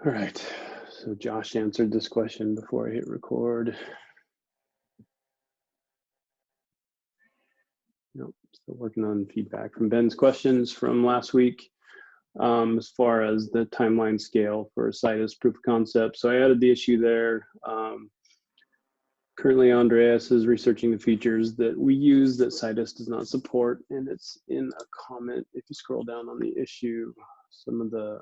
All right, so Josh answered this question before I hit record. Nope, still working on feedback from Ben's questions from last week as far as the timeline scale for Citus proof of concept. So I added the issue there. Currently, Andreas is researching the features that we use that Citus does not support, and it's in a comment. If you scroll down on the issue, some of the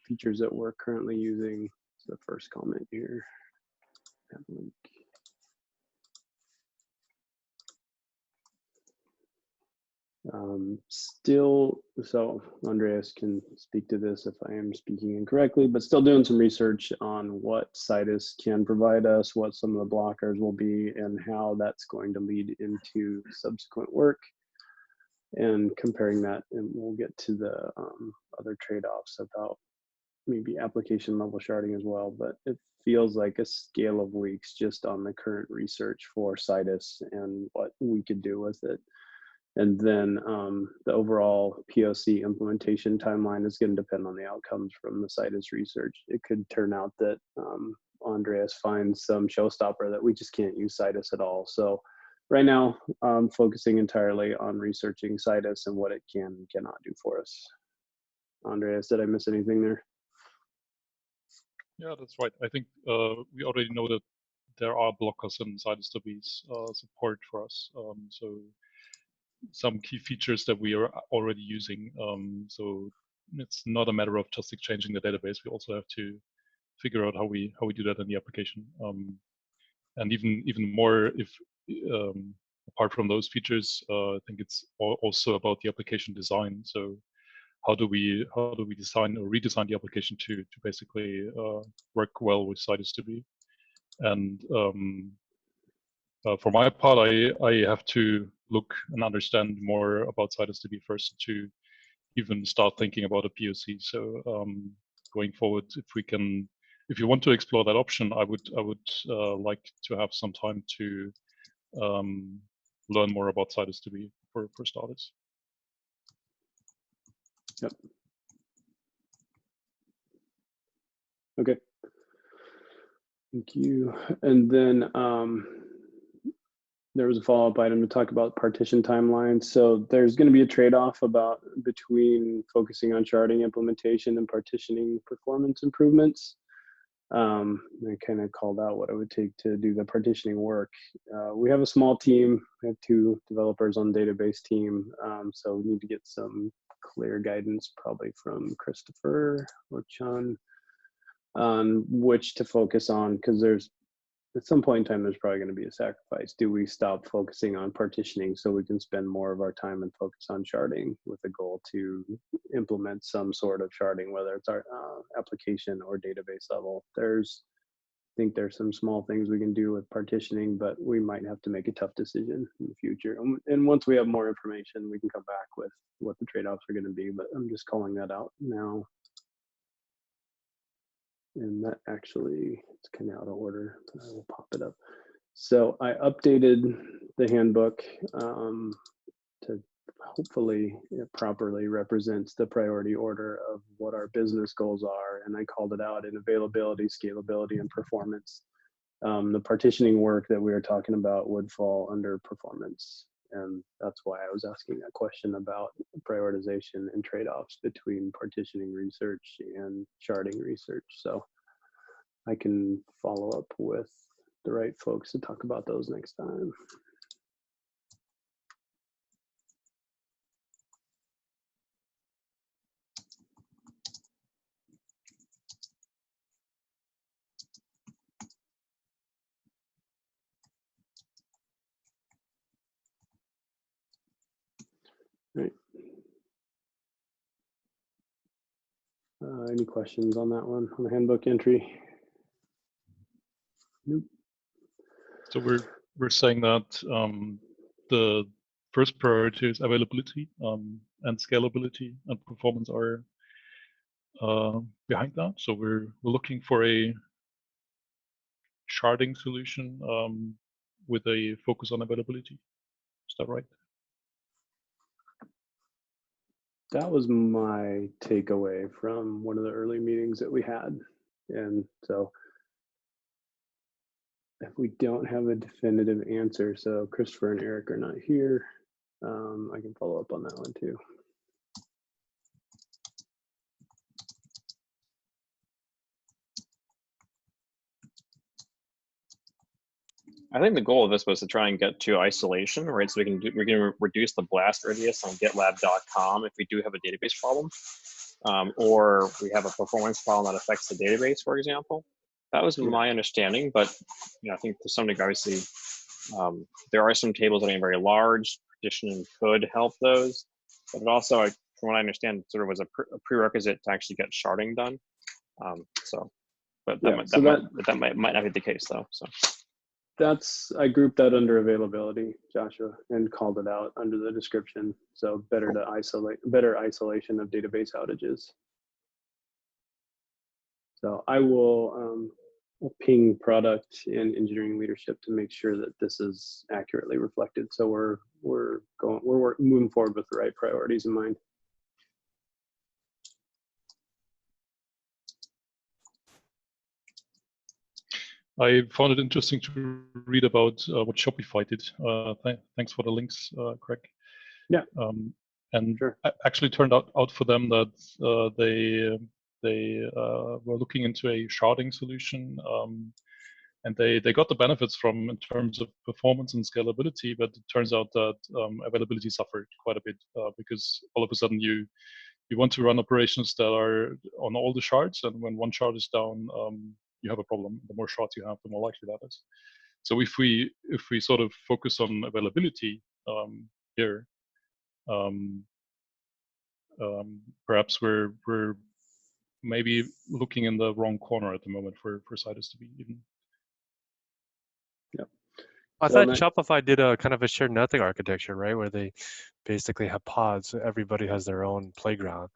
features that we're currently using. It's the first comment here. That link. Still, so Andreas can speak to this if I am speaking incorrectly, but still doing some research on what Citus can provide us, what some of the blockers will be, and how that's going to lead into subsequent work, and comparing that, and we'll get to the other trade-offs about maybe application level sharding as well, but it feels like a scale of weeks just on the current research for Citus and what we could do with it. And then the overall POC implementation timeline is going to depend on the outcomes from the Citus research. It could turn out that Andreas finds some showstopper that we just can't use Citus at all. So right now, I'm focusing entirely on researching Citus and what it can and cannot do for us. Andreas, did I miss anything there? Yeah, that's right. I think we already know that there are blockers in CitusDB's support for us. So some key features that we are already using. So it's not a matter of just exchanging the database. We also have to figure out how we do that in the application. And even more, if apart from those features, I think it's also about the application design. So how do we design or redesign the application to basically work well with CitusDB? And for my part, I have to look and understand more about CitusDB first to even start thinking about a POC. So going forward, if you want to explore that option, I would like to have some time to learn more about CitusDB for starters. Yep. Okay. Thank you. And then there was a follow-up item to talk about partition timelines. So there's going to be a trade-off between focusing on sharding implementation and partitioning performance improvements. I kind of called out what it would take to do the partitioning work. We have a small team. We have 2 developers on the database team. So we need to get some clear guidance probably from Christopher or Chun on which to focus on, because there's at some point in time there's probably going to be a sacrifice. Do we stop focusing on partitioning so we can spend more of our time and focus on sharding with the goal to implement some sort of sharding, whether it's our application or database level? I think there's some small things we can do with partitioning, but we might have to make a tough decision in the future. And once we have more information, we can come back with what the trade-offs are going to be, but I'm just calling that out now. And that actually, it's kind of out of order. I will pop it up. So I updated the handbook to hopefully it properly represents the priority order of what our business goals are. And I called it out in availability, scalability, and performance. The partitioning work that we were talking about would fall under performance. And that's why I was asking that question about prioritization and trade-offs between partitioning research and sharding research. So I can follow up with the right folks to talk about those next time. Right. Any questions on that one, on the handbook entry? Nope. So we're saying that the first priority is availability and scalability, and performance are behind that. So we're looking for a sharding solution with a focus on availability. Is that right? That was my takeaway from one of the early meetings that we had. And so if we don't have a definitive answer, so Christopher and Eric are not here, I can follow up on that one too. I think the goal of this was to try and get to isolation, right? So we can reduce the blast radius on GitLab.com if we do have a database problem, or we have a performance problem that affects the database, for example. That was my understanding, but I think to some degree, obviously, there are some tables that are very large. Partitioning could help those, but it also, from what I understand, sort of was a prerequisite to actually get sharding done. But that might not be the case though. So. I grouped that under availability, Joshua, and called it out under the description. So better isolation of database outages. So I will ping product and engineering leadership to make sure that this is accurately reflected. So we're moving forward with the right priorities in mind. I found it interesting to read about what Shopify did. Thanks for the links, Craig. Yeah. And sure. Actually turned out for them that they were looking into a sharding solution, and they got the benefits from in terms of performance and scalability. But it turns out that availability suffered quite a bit because all of a sudden you want to run operations that are on all the shards, and when one shard is down, you have a problem. The more shards you have, the more likely that is. So if we sort of focus on availability here, perhaps we're maybe looking in the wrong corner at the moment for Citus to be even. Yeah. I thought Shopify did a kind of a shared nothing architecture, right? Where they basically have pods. So everybody has their own playground,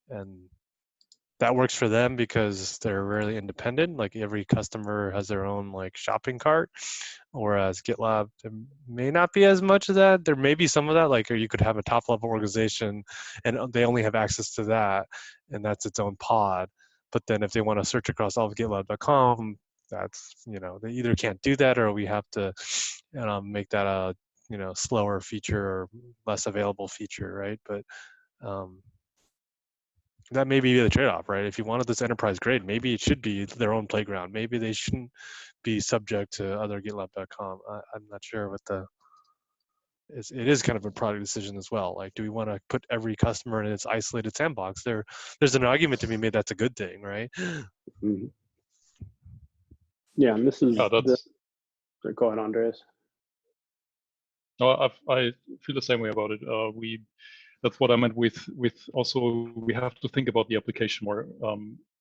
and that works for them because they're really independent. Like every customer has their own like shopping cart, whereas GitLab, there may not be as much of that. There may be some of that, like, or you could have a top level organization and they only have access to that, and that's its own pod. But then if they want to search across all of GitLab.com, that's, they either can't do that, or we have to make that a, slower feature or less available feature, right? But that may be the trade-off, right? If you wanted this enterprise grade, maybe it should be their own playground. Maybe they shouldn't be subject to other GitLab.com. I'm not sure what it is kind of a product decision as well. Like, do we want to put every customer in its isolated sandbox? There's an argument to be made that's a good thing, right? Mm-hmm. Yeah, and this is go ahead, Andreas. No, I feel the same way about it. That's what I meant with also we have to think about the application more,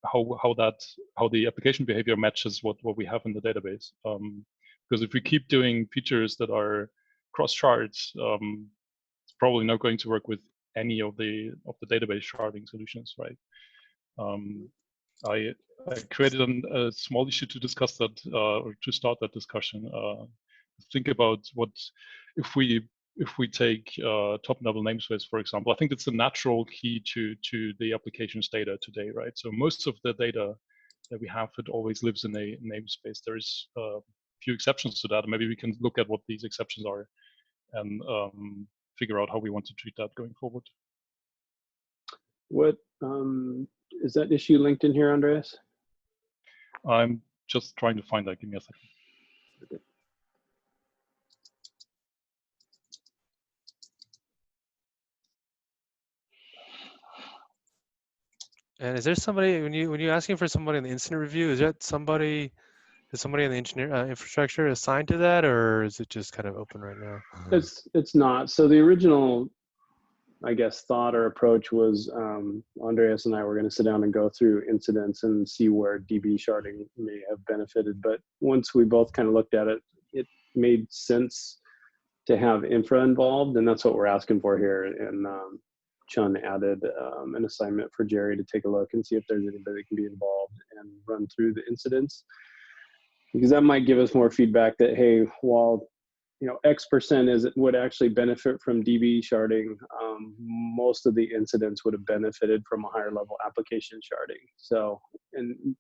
how the application behavior matches what we have in the database. Because if we keep doing features that are cross shards, it's probably not going to work with any of the database sharding solutions, right? I created a small issue to discuss that or to start that discussion. Think about what if we take top-level namespace, for example. I think it's a natural key to the application's data today, right? So most of the data that we have, it always lives in a namespace. There's a few exceptions to that. Maybe we can look at what these exceptions are and figure out how we want to treat that going forward. What is that issue linked in here, Andreas? I'm just trying to find that. Give me a second. Okay. And is there somebody, when you're asking for somebody in the incident review, is somebody in the engineer infrastructure assigned to that, or is it just kind of open right now? It's not. So the original, I guess, thought or approach was Andreas and I were going to sit down and go through incidents and see where DB sharding may have benefited. But once we both kind of looked at it, it made sense to have infra involved, and that's what we're asking for here. And Chun added an assignment for Jerry to take a look and see if there's anybody that can be involved and run through the incidents, because that might give us more feedback that, hey, while X% would actually benefit from DB sharding, most of the incidents would have benefited from a higher level application sharding. So, and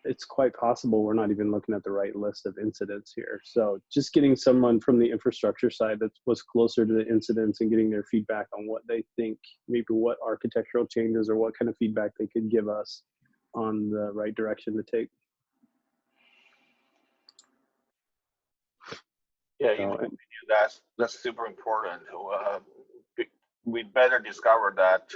it's quite possible we're not even looking at the right list of incidents here. So just getting someone from the infrastructure side that was closer to the incidents and getting their feedback on what they think, maybe what architectural changes or what kind of feedback they could give us on the right direction to take. Yeah, in my opinion, that's super important. We better discover that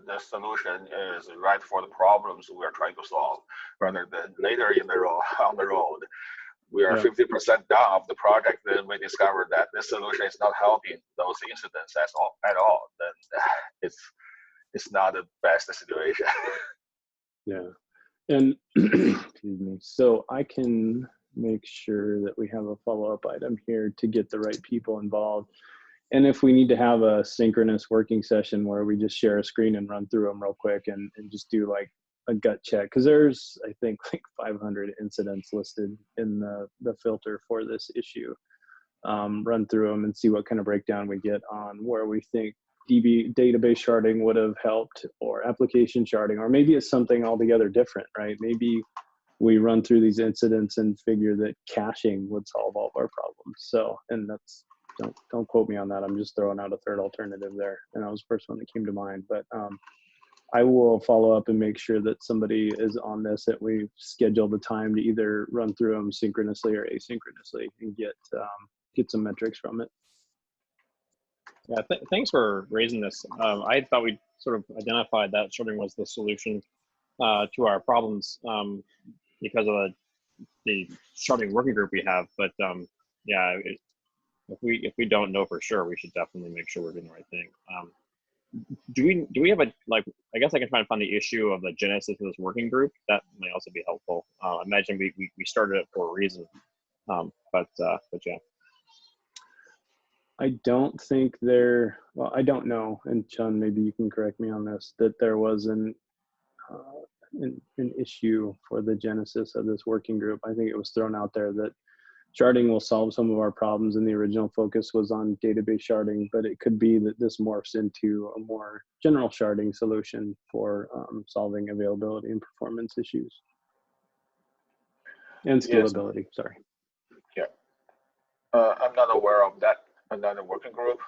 the solution is right for the problems we are trying to solve, rather than later in the road, on the road, we are 50% done of the project, then we discover that this solution is not helping those incidents at all. Then it's not the best situation. Yeah, and excuse me. So I can make sure that we have a follow-up item here to get the right people involved. And if we need to have a synchronous working session where we just share a screen and run through them real quick and just do like a gut check, because there's, I think, like 500 incidents listed in the filter for this issue. Run through them and see what kind of breakdown we get on where we think database sharding would have helped, or application sharding, or maybe it's something altogether different, right? Maybe we run through these incidents and figure that caching would solve all of our problems. So, and that's, don't quote me on that. I'm just throwing out a third alternative there. And that was the first one that came to mind. But I will follow up and make sure that somebody is on this, that we schedule the time to either run through them synchronously or asynchronously and get some metrics from it. Yeah, thanks for raising this. I thought we sort of identified that sharding was the solution to our problems because of the sharding working group we have. But yeah, if we don't know for sure, we should definitely make sure we're doing the right thing. Do we have a, like, I guess I can try and find the issue of the genesis of this working group. That might also be helpful. I imagine we started it for a reason, but yeah. I don't think well, I don't know, and Chun, maybe you can correct me on this, that there was an issue for the genesis of this working group. I think it was thrown out there that sharding will solve some of our problems, and the original focus was on database sharding, but it could be that this morphs into a more general sharding solution for solving availability and performance issues. And scalability, yes. Sorry. Yeah, I'm not aware of that. Another working group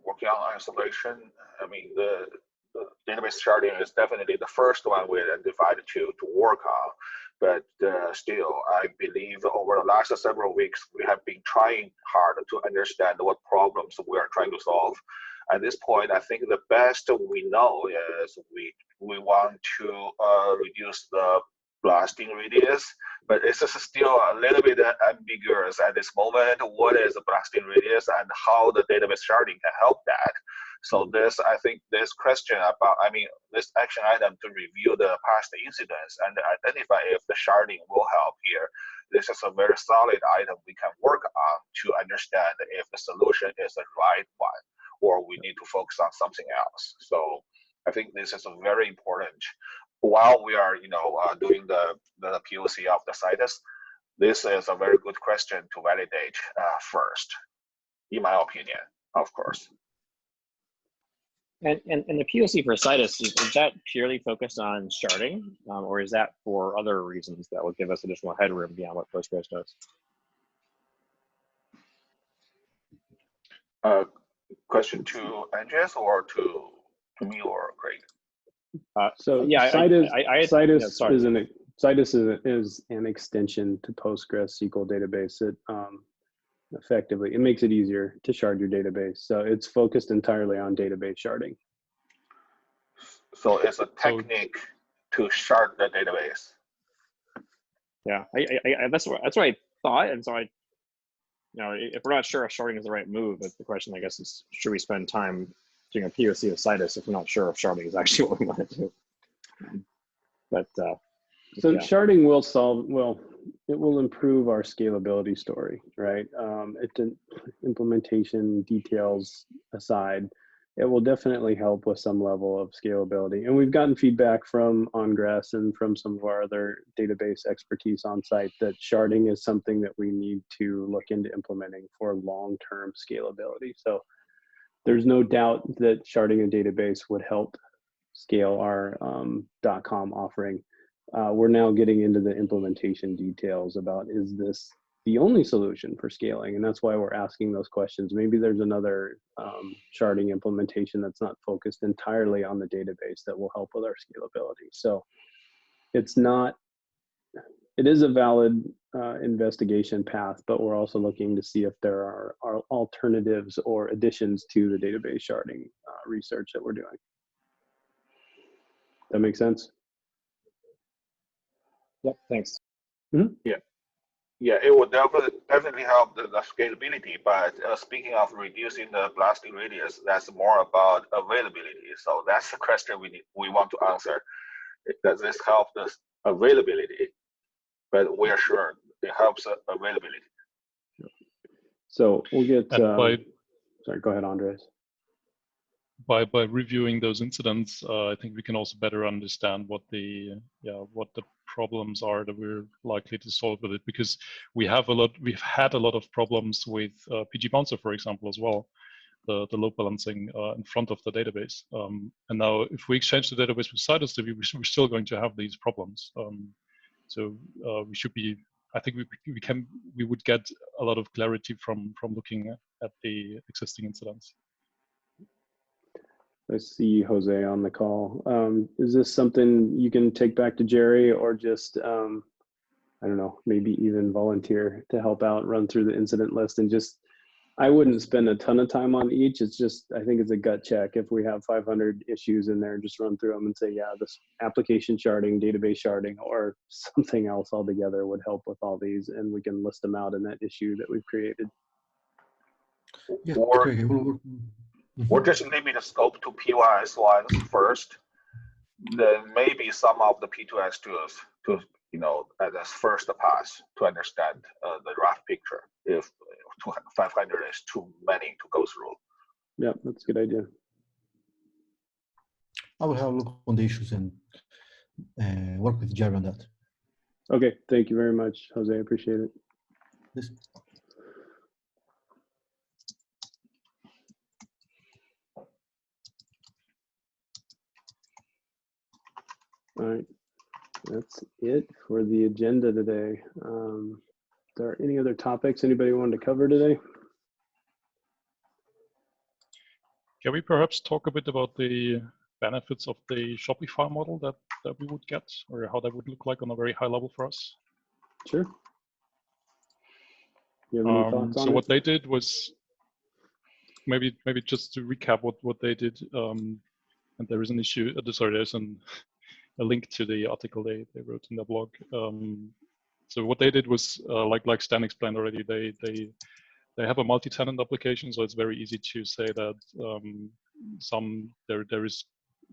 working on isolation. I mean, the database sharding is definitely the first one we identified to work on. But still, I believe over the last several weeks, we have been trying hard to understand what problems we are trying to solve. At this point, I think the best we know is we want to reduce the blasting radius, but it's still a little bit ambiguous at this moment. What is the blasting radius and how the database sharding can help that? So this, I think this question about, I mean, this action item to review the past incidents and identify if the sharding will help here. This is a very solid item we can work on to understand if the solution is the right one, or we need to focus on something else. So I think this is a very important. While we are, doing the POC of the Citus, this is a very good question to validate first, in my opinion, of course. And the POC for Citus, is that purely focused on sharding, or is that for other reasons that will give us additional headroom beyond what Postgres does? Question to Andres or to me or Craig? So yeah, Citus is an extension to Postgres SQL database. It effectively, it makes it easier to shard your database. So it's focused entirely on database sharding. So it's a technique to shard the database. Yeah, that's what I thought, and so if we're not sure if sharding is the right move, the question, I guess, is should we spend time doing a POC of Citus if we're not sure if sharding is actually what we want to do? But so yeah. Sharding will solve, well, it will improve our scalability story, right? Implementation details aside, it will definitely help with some level of scalability. And we've gotten feedback from Ongress and from some of our other database expertise on site that sharding is something that we need to look into implementing for long-term scalability. So there's no doubt that sharding a database would help scale our .com offering. we're now getting into the implementation details about, is this the only solution for scaling? And that's why we're asking those questions. Maybe there's another sharding implementation that's not focused entirely on the database that will help with our scalability. So it's not, it is a valid investigation path, but we're also looking to see if there are alternatives or additions to the database sharding research that we're doing. That make sense? Yep, thanks. Mm-hmm. Yeah, it would definitely help the scalability. But speaking of reducing the blasting radius, that's more about availability. So that's the question we want to answer. Does this help the availability? But we are sure it helps availability. So we'll get. And sorry, go ahead, Andres. By reviewing those incidents, I think we can also better understand what the problems are that we're likely to solve with it, because we've had a lot of problems with PG Bouncer, for example, as well, the load balancing in front of the database. And now, if we exchange the database with CytoSDB, we're still going to have these problems. So we should be. I think we would get a lot of clarity from looking at the existing incidents. I see Jose on the call. Is this something you can take back to Jerry, or just, I don't know, maybe even volunteer to help out, run through the incident list? And just, I wouldn't spend a ton of time on each. It's just, I think it's a gut check. If we have 500 issues in there, just run through them and say, yeah, this application sharding, database sharding, or something else altogether would help with all these. And we can list them out in that issue that we've created. Yeah, Or, okay. or just limit the scope to P1S ones first, then maybe some of the P2S tools to, as a first pass to understand the rough picture if 500 is too many to go through. Yeah, that's a good idea. I will have a look on the issues and work with Jerry on that. Okay, thank you very much, Jose. I appreciate it. Yes. All right, that's it for the agenda today. There are any other topics anybody wanted to cover today? Can we perhaps talk a bit about the benefits of the Shopify model that we would get, or how that would look like on a very high level for us? Sure. You have any thoughts on so it? what they did was, maybe just to recap what they did, and there is an issue, sorry, there's a link to the article they wrote in the blog. So what they did was, like Stan explained already, they have a multi-tenant application, so it's very easy to say that there is,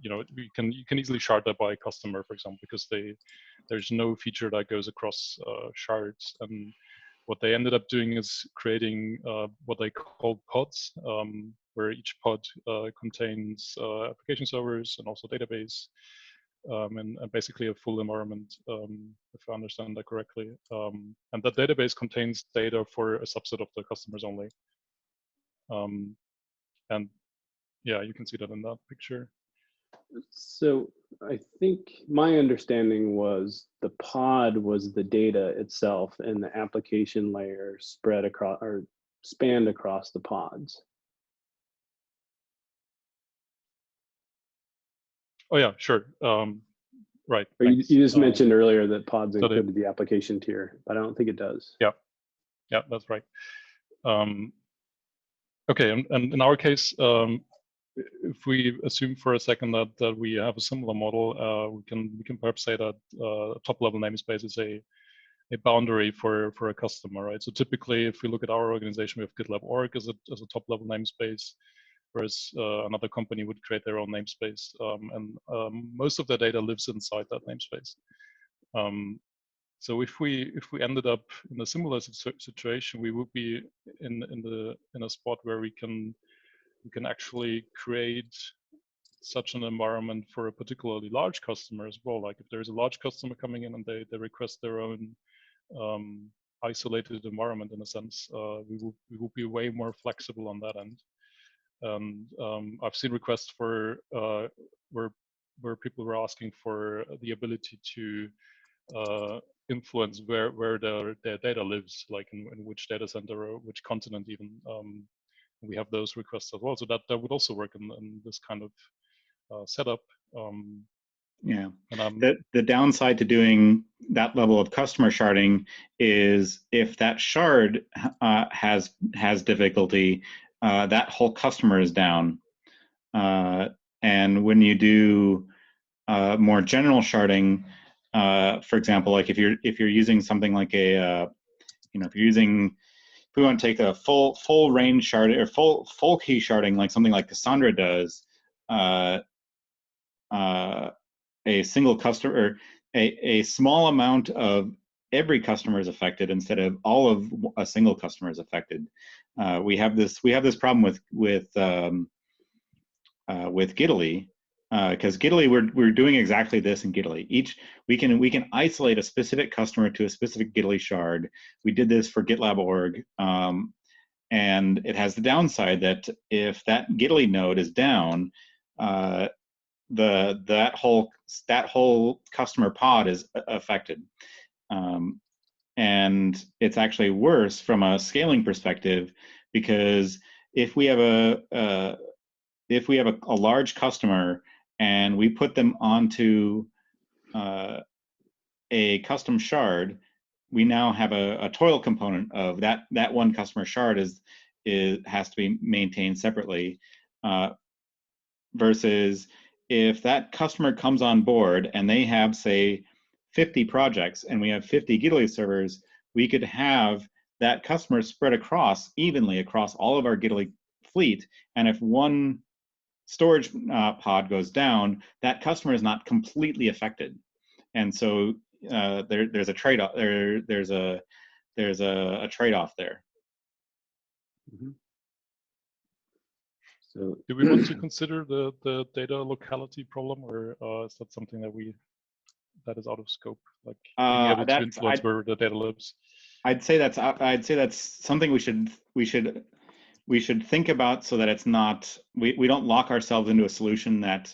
you can easily shard that by customer, for example, because there's no feature that goes across shards. And what they ended up doing is creating what they call pods, where each pod contains application servers and also database, and basically a full environment, if I understand that correctly. And that database contains data for a subset of the customers only. And yeah, you can see that in that picture. So I think my understanding was the pod was the data itself, and the application layer spread across or spanned across the pods. Oh yeah, sure. Right. Or you just mentioned earlier that pods so included the application tier, but I don't think it does. Yeah, yeah, that's right. Okay, and in our case, if we assume for a second that we have a similar model, we can perhaps say that top level namespace is a boundary for a customer, right? So typically, if we look at our organization, we have GitLab org as a top level namespace, whereas another company would create their own namespace, and most of the data lives inside that namespace. So if we ended up in a similar situation, we would be in a spot where we can actually create such an environment for a particularly large customer as well. Like if there's a large customer coming in and they request their own isolated environment, in a sense, we will be way more flexible on that end. And I've seen requests for where where people were asking for the ability to influence where their data lives, like in which data center or which continent even. We have those requests as well, so that would also work in this kind of setup. Yeah, the downside to doing that level of customer sharding is if that shard has difficulty, that whole customer is down. And when you do more general sharding, for example, like if you're using something like a if we want to take a full range shard or full key sharding, like something like Cassandra does, a single customer, or a small amount of every customer is affected instead of all of a single customer is affected. We have this problem with Giddily, because Giddily we're doing exactly this in Giddily. We can isolate a specific customer to a specific Giddily shard. We did this for GitLab.org, and it has the downside that if that Giddily node is down, that whole customer pod is affected, and it's actually worse from a scaling perspective, because if we have a large customer and we put them onto a custom shard, we now have a toil component of that one customer shard has to be maintained separately, versus if that customer comes on board and they have, say, 50 projects and we have 50 Giddily servers, we could have that customer spread evenly across all of our Giddily fleet. And if one storage pod goes down, that customer is not completely affected. And so there's a trade-off. There's a trade-off there. Mm-hmm. So, do we want to consider the data locality problem, or is that something that is out of scope? Like being able to influence where the data lives. I'd say that's something we should think about, so that it's not, we don't lock ourselves into a solution that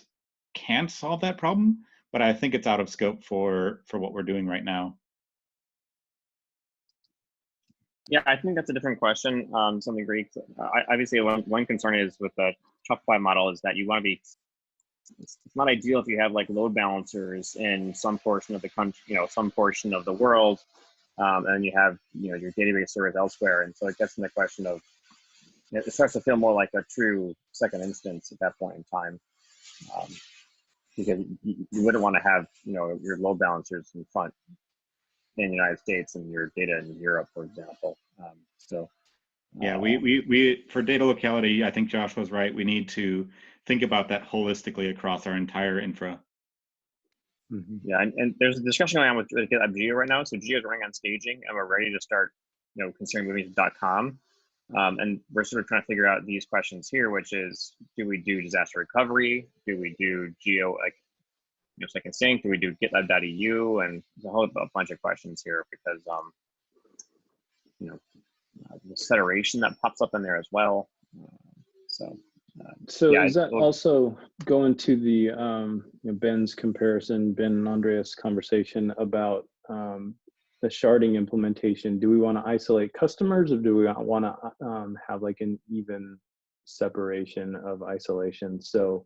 can't solve that problem. But I think it's out of scope for what we're doing right now. Yeah, I think that's a different question. Something Greek. Obviously, one concern is with the Shopify model is that you want to be. It's not ideal if you have like load balancers in some portion of the country, some portion of the world, and you have your database servers elsewhere, and so it gets in the question of it starts to feel more like a true second instance at that point in time, because you wouldn't want to have your load balancers in front in the United States and your data in Europe, for example. Yeah, we for data locality, I think Josh was right. We need to think about that holistically across our entire infra. Mm-hmm. Yeah, and there's a discussion going on with GitLab Geo right now. So Geo is running on staging, and we're ready to start, considering moving to .com. And we're sort of trying to figure out these questions here, which is, do we do disaster recovery? Do we do Geo, like, second sync? Do we do GitLab.eu? And there's a whole bunch of questions here because, the federation that pops up in there as well. So yeah, is that also going to the Ben's comparison, Ben and Andreas conversation about the sharding implementation? Do we want to isolate customers, or do we want to have like an even separation of isolation? So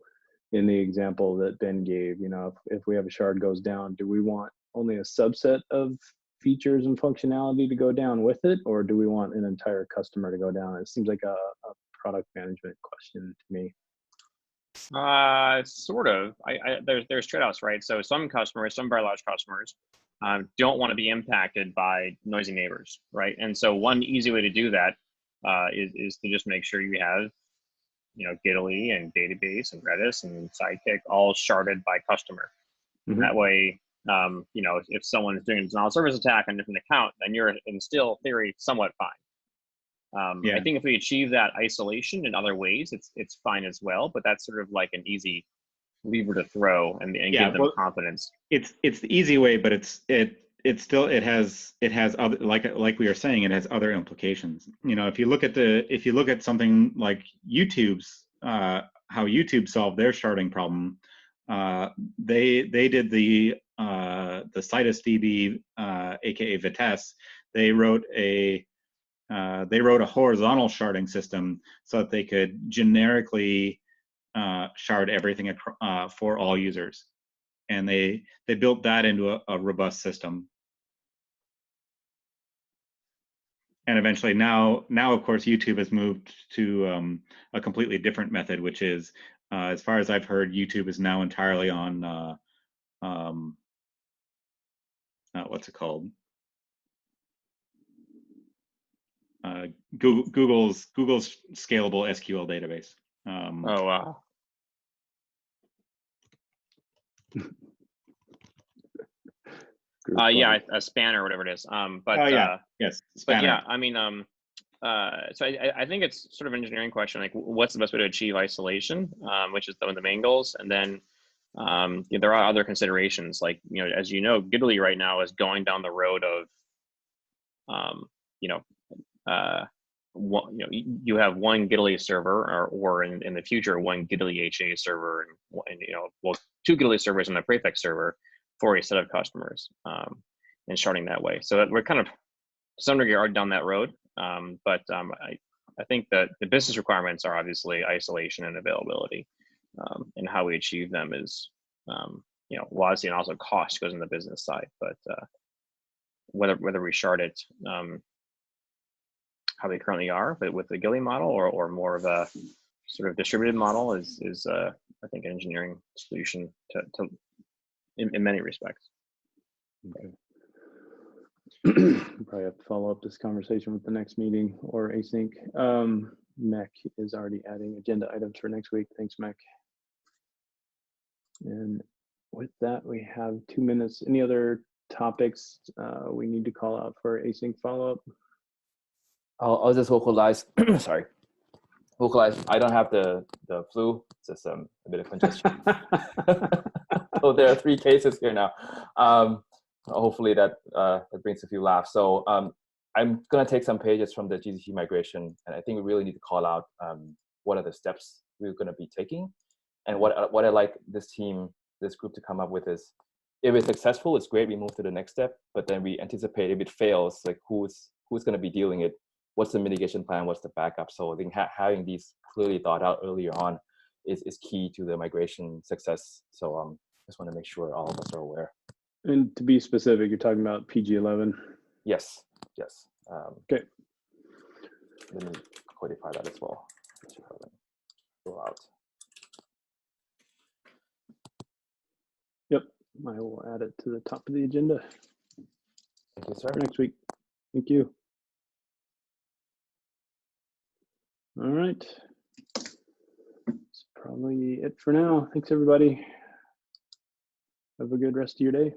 in the example that Ben gave, if we have a shard goes down, do we want only a subset of features and functionality to go down with it, or do we want an entire customer to go down? It seems like a product management question to me. Sort of. There's trade-offs, right? So some customers, some very large customers, don't want to be impacted by noisy neighbors, right? And so one easy way to do that is to just make sure you have, Giddily and Database and Redis and Sidekick all sharded by customer. Mm-hmm. And that way, if someone is doing a denial of service attack on a different account, then you're in still theory somewhat fine. Yeah. I think if we achieve that isolation in other ways, it's fine as well. But that's sort of like an easy lever to throw and give them confidence. It's the easy way, but it has other, like we were saying, it has other implications. If you look at something like YouTube's how YouTube solved their sharding problem, they did the Citus DB, aka Vitesse. They wrote a horizontal sharding system so that they could generically shard everything for all users, and they built that into a robust system. And eventually, now of course, YouTube has moved to a completely different method, which is, as far as I've heard, YouTube is now entirely on what's it called? Google's scalable SQL database. Oh wow. Yeah, a spanner or whatever it is. Yes, but spanner. yeah, I mean, so I think it's sort of an engineering question, like what's the best way to achieve isolation, which is one of the main goals, and then there are other considerations, like, as you know, Giddily right now is going down the road of you have one Giddily server, or in the future one Giddily HA server, and two Giddily servers and a prefix server for a set of customers, and sharding that way. So that we're kind of, to some degree, already down that road. I think that the business requirements are obviously isolation and availability, and how we achieve them is, obviously, and also cost goes in the business side. But whether we shard it how they currently are, but with the Giddily model, or more of a sort of distributed model, is I think an engineering solution to in many respects. Okay. Probably have to follow up this conversation with the next meeting or async. Mac is already adding agenda items for next week. Thanks, Mac. And with that, we have 2 minutes. Any other topics we need to call out for async follow-up? I'll just vocalize. Sorry, vocalize. I don't have the flu. It's just a bit of congestion. So there are 3 cases here now. Hopefully that brings a few laughs. So I'm going to take some pages from the GCC migration, and I think we really need to call out what are the steps we're going to be taking. And what I like this group to come up with is, if it's successful, it's great, we move to the next step, but then we anticipate if it fails, like who's going to be dealing it, what's the mitigation plan, what's the backup. So I think having these clearly thought out earlier on is key to the migration success. So just want to make sure all of us are aware. And to be specific, you're talking about PG11? Yes. Okay. Let me codify that as well. Go out. Yep, I will add it to the top of the agenda. Thank you, sir. For next week. Thank you. All right. That's probably it for now. Thanks, everybody. Have a good rest of your day.